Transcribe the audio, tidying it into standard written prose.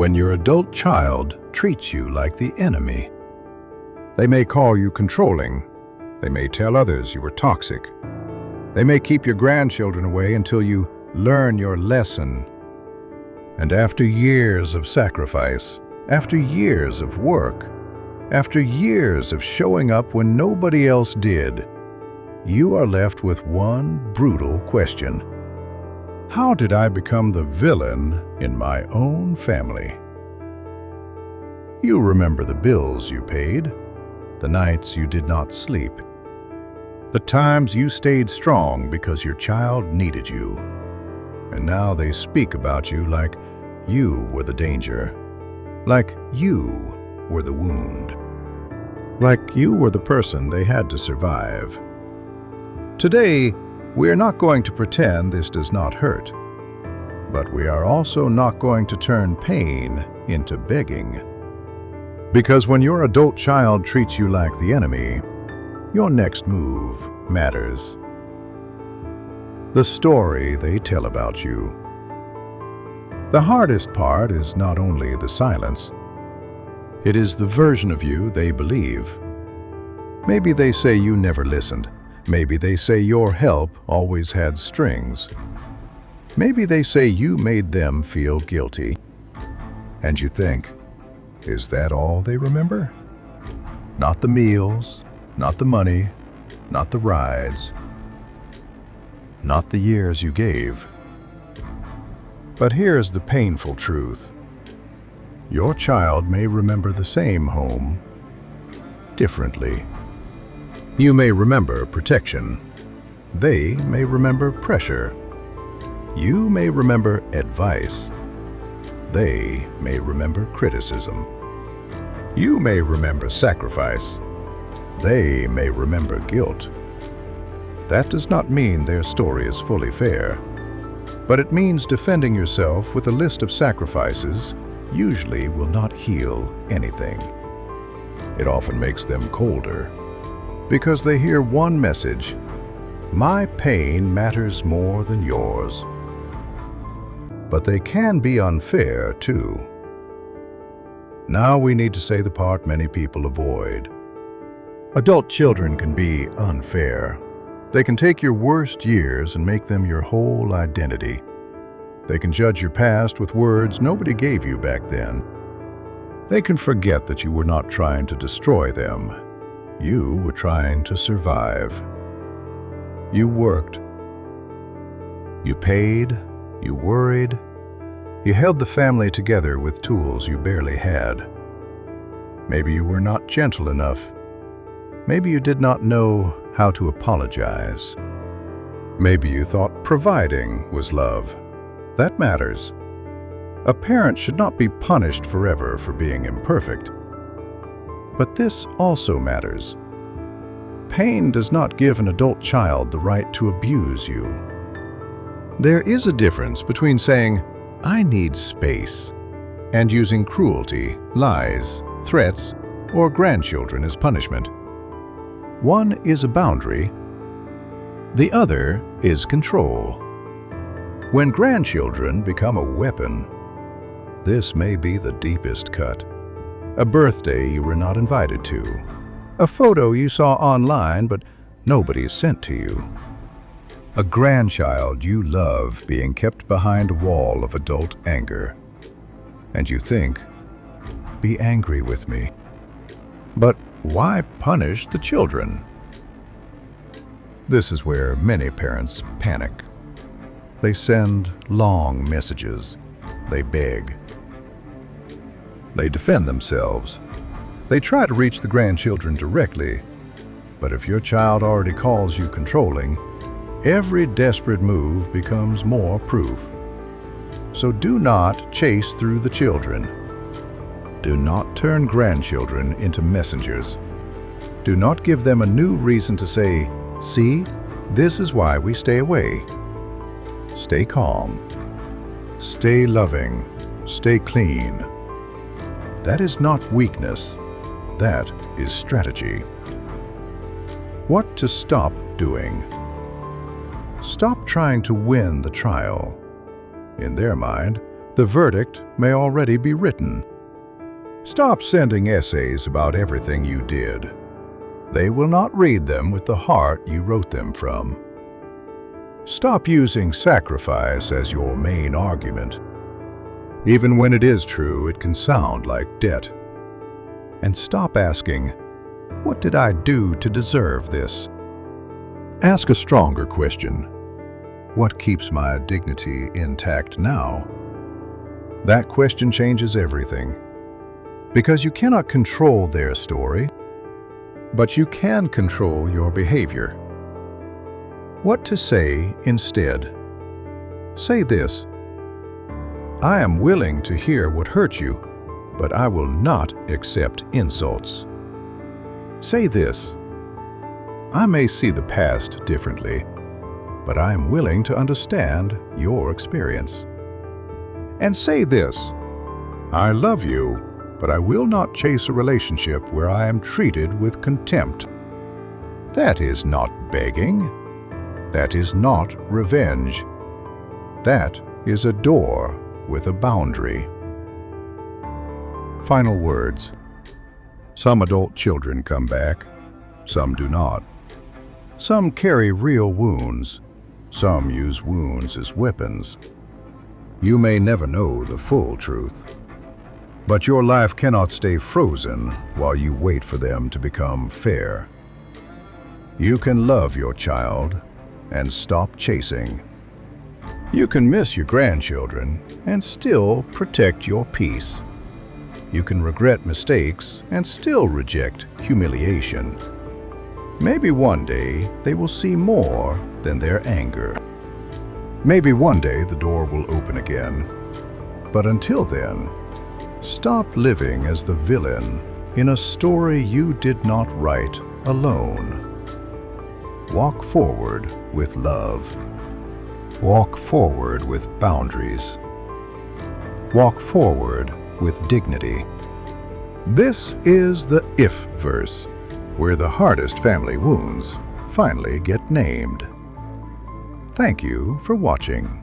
When your adult child treats you like the enemy. They may call you controlling. They may tell others you are toxic. They may keep your grandchildren away until you learn your lesson. And after years of sacrifice, after years of work, after years of showing up when nobody else did, you are left with one brutal question. How did I become the villain in my own family? You remember the bills you paid, the nights you did not sleep, the times you stayed strong because your child needed you. And now they speak about you like you were the danger, like you were the wound, like you were the person they had to survive. Today, we are not going to pretend this does not hurt, but we are also not going to turn pain into begging. Because when your adult child treats you like the enemy, your next move matters. The story they tell about you. The hardest part is not only the silence, it is the version of you they believe. Maybe they say you never listened. Maybe they say your help always had strings. Maybe they say you made them feel guilty. And you think, is that all they remember? Not the meals, not the money, not the rides, not the years you gave. But here's the painful truth. Your child may remember the same home differently. You may remember protection. They may remember pressure. You may remember advice. They may remember criticism. You may remember sacrifice. They may remember guilt. That does not mean their story is fully fair, but it means defending yourself with a list of sacrifices usually will not heal anything. It often makes them colder, because they hear one message: my pain matters more than yours. But they can be unfair, too. Now we need to say the part many people avoid. Adult children can be unfair. They can take your worst years and make them your whole identity. They can judge your past with words nobody gave you back then. They can forget that you were not trying to destroy them. You were trying to survive. You worked. You paid. You worried. You held the family together with tools you barely had. Maybe you were not gentle enough. Maybe you did not know how to apologize. Maybe you thought providing was love. That matters. A parent should not be punished forever for being imperfect. But this also matters. Pain does not give an adult child the right to abuse you. There is a difference between saying, I need space, and using cruelty, lies, threats, or grandchildren as punishment. One is a boundary. The other is control. When grandchildren become a weapon, this may be the deepest cut. A birthday you were not invited to. A photo you saw online but nobody sent to you. A grandchild you love being kept behind a wall of adult anger. And you think, be angry with me. But why punish the children? This is where many parents panic. They send long messages. They beg. They defend themselves. They try to reach the grandchildren directly. But if your child already calls you controlling, every desperate move becomes more proof. So do not chase through the children. Do not turn grandchildren into messengers. Do not give them a new reason to say, see, this is why we stay away. Stay calm. Stay loving. Stay clean. That is not weakness. That is strategy. What to stop doing? Stop trying to win the trial. In their mind, The verdict may already be written. Stop sending essays about everything you did. They will not read them with the heart you wrote them from. Stop using sacrifice as your main argument. Even when it is true, it can sound like debt. And stop asking, "What did I do to deserve this?" Ask a stronger question. What keeps my dignity intact now? That question changes everything. Because you cannot control their story, but you can control your behavior. What to say instead? Say this: "I am willing to hear what hurt you, but I will not accept insults." Say this: "I may see the past differently, but I am willing to understand your experience." And say this: "I love you, but I will not chase a relationship where I am treated with contempt." That is not begging. That is not revenge. That is a door with a boundary. Final words. Some adult children come back. Some do not. Some carry real wounds. Some use wounds as weapons. You may never know the full truth. But your life cannot stay frozen while you wait for them to become fair. You can love your child and stop chasing. You can miss your grandchildren and still protect your peace. You can regret mistakes and still reject humiliation. Maybe one day they will see more than their anger. Maybe one day the door will open again. But until then, stop living as the villain in a story you did not write alone. Walk forward with love. Walk forward with boundaries. Walk forward with dignity. This is the if verse, where the hardest family wounds finally get named. Thank you for watching.